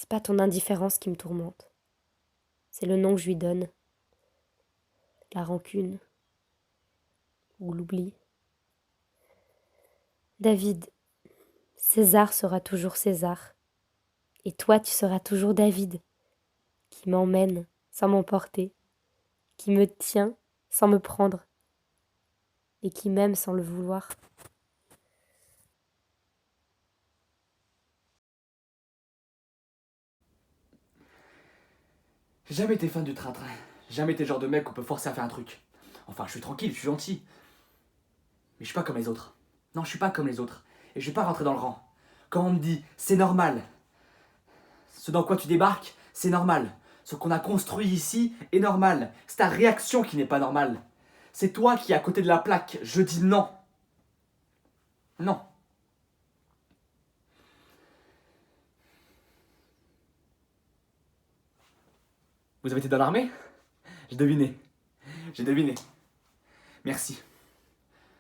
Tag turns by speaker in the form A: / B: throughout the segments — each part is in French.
A: C'est pas ton indifférence qui me tourmente. C'est le nom que je lui donne. La rancune. Ou l'oubli. David, César sera toujours César. Et toi, tu seras toujours David, qui m'emmène sans m'emporter, qui me tient sans me prendre, et qui m'aime sans le vouloir.
B: J'ai jamais été fan du train-train. J'ai jamais été le genre de mec qu'on peut forcer à faire un truc. Enfin, je suis tranquille, je suis gentil. Mais je suis pas comme les autres. Non, je suis pas comme les autres. Et je vais pas rentrer dans le rang. Quand on me dit c'est normal, ce dans quoi tu débarques, c'est normal. Ce qu'on a construit ici est normal. C'est ta réaction qui n'est pas normale. C'est toi qui es à côté de la plaque. Je dis non. Non. Vous avez été dans l'armée? J'ai deviné. J'ai deviné. Merci.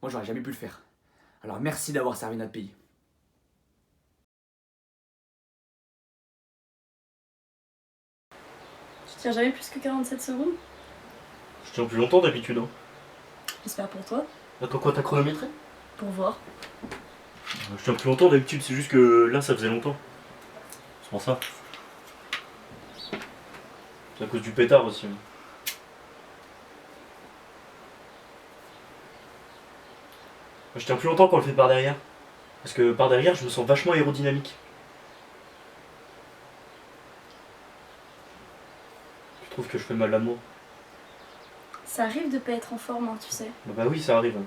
B: Moi, j'aurais jamais pu le faire. Alors merci d'avoir servi notre pays.
C: Tu tiens jamais plus que 47 secondes?
D: Je tiens plus longtemps d'habitude. Hein.
C: J'espère pour toi.
D: Attends quoi, t'as chronométré?
C: Pour voir.
D: Je tiens plus longtemps d'habitude, c'est juste que là ça faisait longtemps. C'est pour ça. C'est à cause du pétard aussi. Je tiens plus longtemps quand on le fait par derrière. Parce que par derrière, je me sens vachement aérodynamique. Je trouve que je fais mal l'amour.
C: Ça arrive de pas être en forme, hein, tu sais.
D: Bah oui, ça arrive. Hein.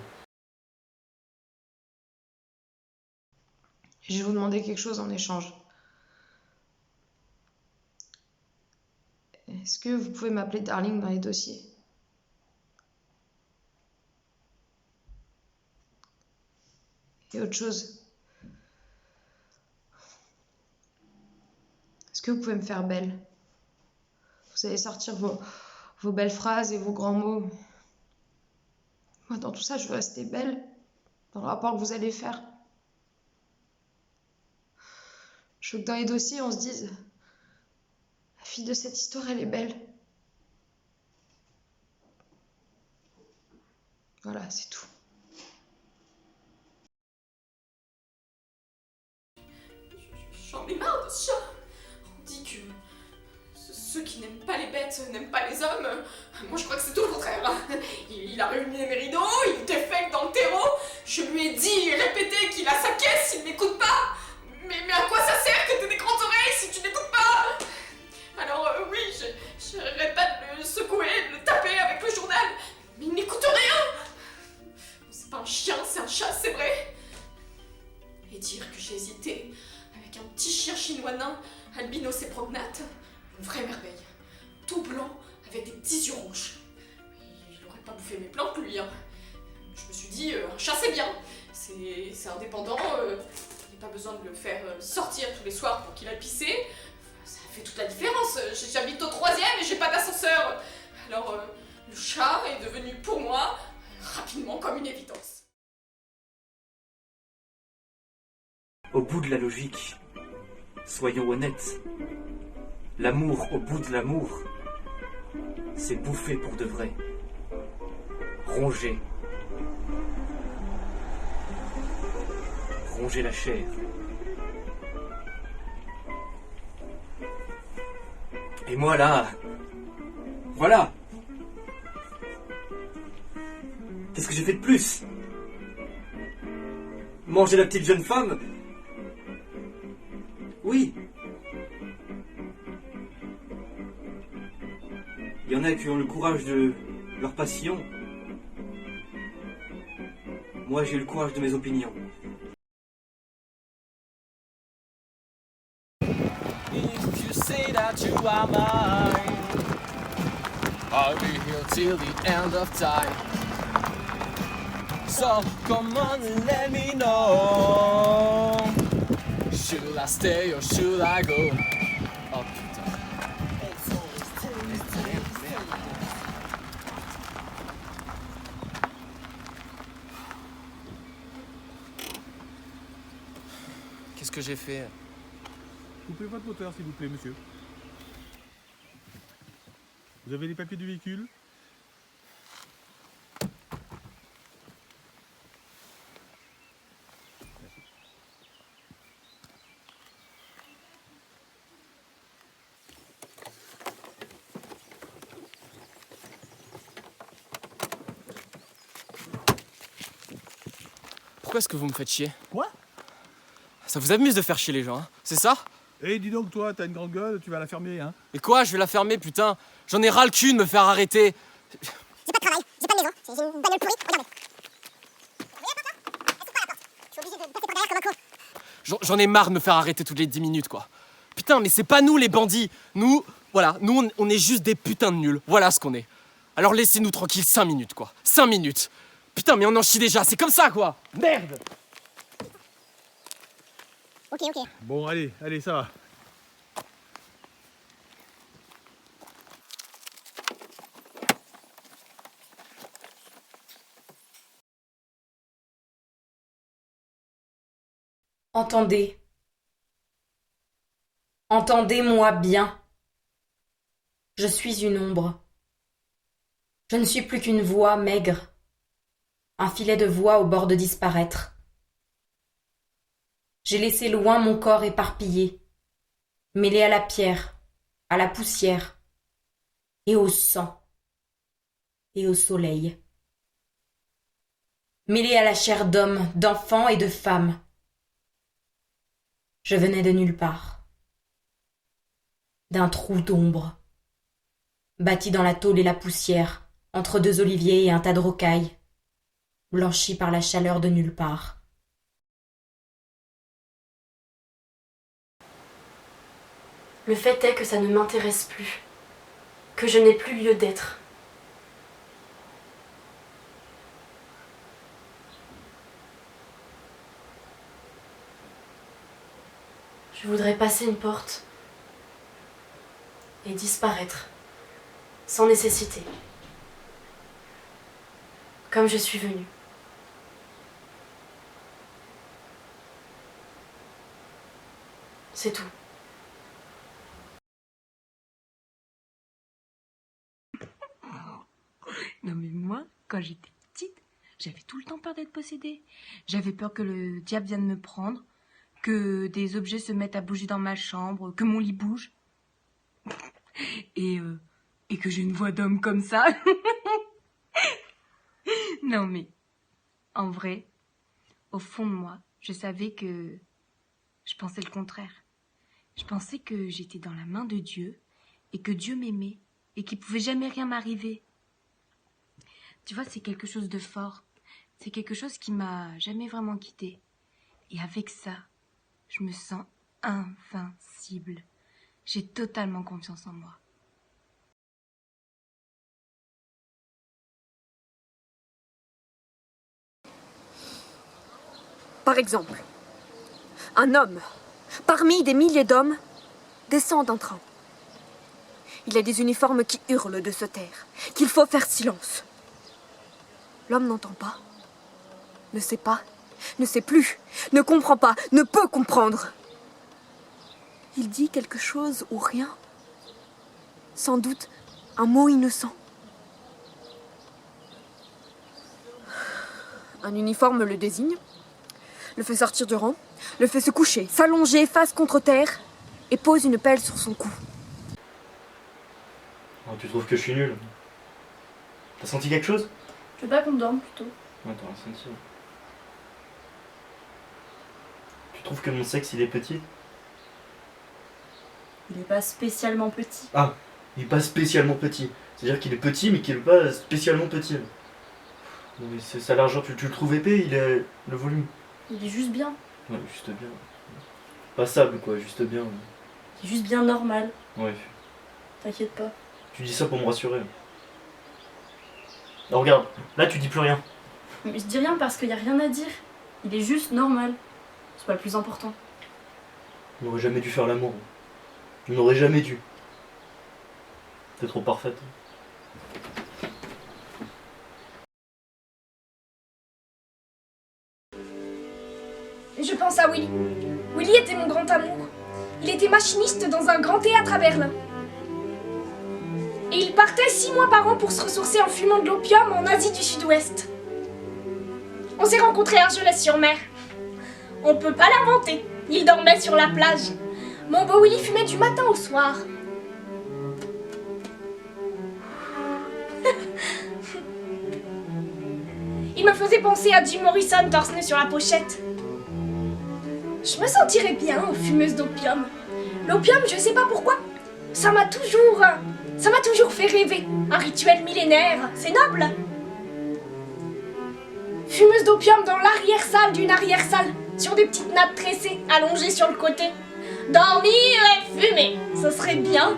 E: Je vais vous demander quelque chose en échange. Est-ce que vous pouvez m'appeler Darling dans les dossiers? Et autre chose. Est-ce que vous pouvez me faire belle? Vous allez sortir vos belles phrases et vos grands mots. Moi, dans tout ça, je veux rester belle. Dans le rapport que vous allez faire. Je veux que dans les dossiers, on se dise... La fille de cette histoire, elle est belle. Voilà, c'est tout.
F: J'en ai marre de ce chat. On dit que ceux qui n'aiment pas les bêtes n'aiment pas les hommes. Moi je crois que c'est tout le contraire. Il a réuni mes rideaux, il défecte dans le terreau. Je lui ai dit et répété qu'il a sa caisse, il m'écoute pas. Mais à quoi ça sert que t'aies des grandes oreilles si tu n'écoutes pas? Alors oui, j'arrête pas de le secouer, de le taper avec le journal. Mais il n'écoute rien. C'est pas un chien, c'est un chat, c'est vrai. Et dire que j'ai hésité avec un petit chien chinois nain, albinos et prognate, une vraie merveille. Tout blanc, avec des petits yeux rouges. Il aurait pas bouffé mes plantes, lui. Hein. Je me suis dit, un chat c'est bien. C'est indépendant, il n'y a pas besoin de le faire sortir tous les soirs pour qu'il aille pisser. Ça fait toute la différence. J'habite au 3e et j'ai pas d'ascenseur. Alors, le chat est devenu pour moi, rapidement, comme une évidence.
B: Au bout de la logique, soyons honnêtes, l'amour au bout de l'amour, c'est bouffer pour de vrai, ronger, ronger la chair. Et moi là, voilà. Qu'est-ce que j'ai fait de plus? Manger la petite jeune femme? Oui. Il y en a qui ont le courage de leur passion. Moi, j'ai le courage de mes opinions.
G: If you say that you are mine, I'll be here till the end of time. So come on and let me know. Should I stay or should I go? Oh putain. Qu'est-ce que j'ai fait?
H: Coupez votre moteur, s'il vous plaît, monsieur. Vous avez les papiers du véhicule?
G: Pourquoi est-ce que vous me faites chier?
H: Quoi?
G: Ça vous amuse de faire chier les gens, hein? C'est ça?
H: Eh, dis donc, toi, t'as une grande gueule, tu vas la fermer, hein?
G: Et quoi? Je vais la fermer, putain! J'en ai ras le cul de me faire arrêter!
I: J'ai pas de travail, j'ai pas de maison, j'ai une bagnole pourrie, regardez. Vous voyez la porte là? Elle s'ouvre pas la porte. Je suis obligé de passer par derrière comme un con.
G: J'en ai marre de me faire arrêter toutes les 10 minutes, quoi. Putain, mais c'est pas nous les bandits! Nous, voilà, nous on est juste des putains de nuls. Voilà ce qu'on est. Alors laissez-nous tranquille 5 minutes, quoi. 5 minutes! Putain, mais on en chie déjà, c'est comme ça, quoi! Merde!
I: Ok.
H: Bon, allez, ça va.
J: Entendez. Entendez-moi bien. Je suis une ombre. Je ne suis plus qu'une voix maigre. Un filet de voix au bord de disparaître. J'ai laissé loin mon corps éparpillé, mêlé à la pierre, à la poussière, et au sang, et au soleil. Mêlé à la chair d'hommes, d'enfants et de femmes. Je venais de nulle part. D'un trou d'ombre, bâti dans la tôle et la poussière, entre deux oliviers et un tas de rocailles, blanchi par la chaleur de nulle part. Le fait est que ça ne m'intéresse plus, que je n'ai plus lieu d'être. Je voudrais passer une porte et disparaître, sans nécessité, comme je suis venue. C'est tout.
K: Non mais moi, quand j'étais petite, j'avais tout le temps peur d'être possédée. J'avais peur que le diable vienne me prendre, que des objets se mettent à bouger dans ma chambre, que mon lit bouge. Et que j'ai une voix d'homme comme ça. Non mais, en vrai, au fond de moi, je savais que je pensais le contraire. Je pensais que j'étais dans la main de Dieu et que Dieu m'aimait et qu'il pouvait jamais rien m'arriver. Tu vois, c'est quelque chose de fort. C'est quelque chose qui m'a jamais vraiment quittée. Et avec ça, je me sens invincible. J'ai totalement confiance en moi.
L: Par exemple, un homme, parmi des milliers d'hommes, descend d'un train. Il a des uniformes qui hurlent de se taire, qu'il faut faire silence. L'homme n'entend pas, ne sait pas, ne sait plus, ne comprend pas, ne peut comprendre. Il dit quelque chose ou rien. Sans doute un mot innocent. Un uniforme le désigne, le fait sortir du rang, le fait se coucher, s'allonger face contre terre et pose une pelle sur son cou.
D: Oh, tu trouves que je suis nul? T'as senti quelque chose?
C: Tu veux pas qu'on dorme plutôt?
D: Ouais, t'as rien senti. Tu trouves que mon sexe il est petit?
C: Il est pas spécialement petit.
D: Ah, il est pas spécialement petit. C'est-à-dire qu'il est petit mais qu'il est pas spécialement petit. Non mais ça a l'air genre, tu le trouves épais, il est le volume.
C: Il est juste bien.
D: Ouais, juste bien. Passable quoi, juste bien.
C: Il est juste bien normal.
D: Ouais.
C: T'inquiète pas.
D: Tu dis ça pour me rassurer. Alors regarde, là tu dis plus rien.
C: Mais je dis rien parce qu'il y a rien à dire. Il est juste normal. C'est pas le plus important.
D: On n'aurait jamais dû faire l'amour. On n'aurait jamais dû. T'es trop parfaite.
C: Et je pense à Willy. Willy était mon grand amour.
M: Il était machiniste dans un grand théâtre à Berlin. Et il partait 6 mois par an pour se ressourcer en fumant de l'opium en Asie du Sud-Ouest. On s'est rencontrés à Argelès-sur-Mer. On peut pas l'inventer. Il dormait sur la plage. Mon beau Willy fumait du matin au soir. Il me faisait penser à Jim Morrison torse nu sur la pochette. Je me sentirais bien aux fumeuses d'opium. L'opium, je sais pas pourquoi, ça m'a toujours fait rêver. Un rituel millénaire, c'est noble. Fumeuse d'opium dans l'arrière-salle d'une arrière-salle, sur des petites nappes tressées, allongées sur le côté. Dormir et fumer, ce serait bien.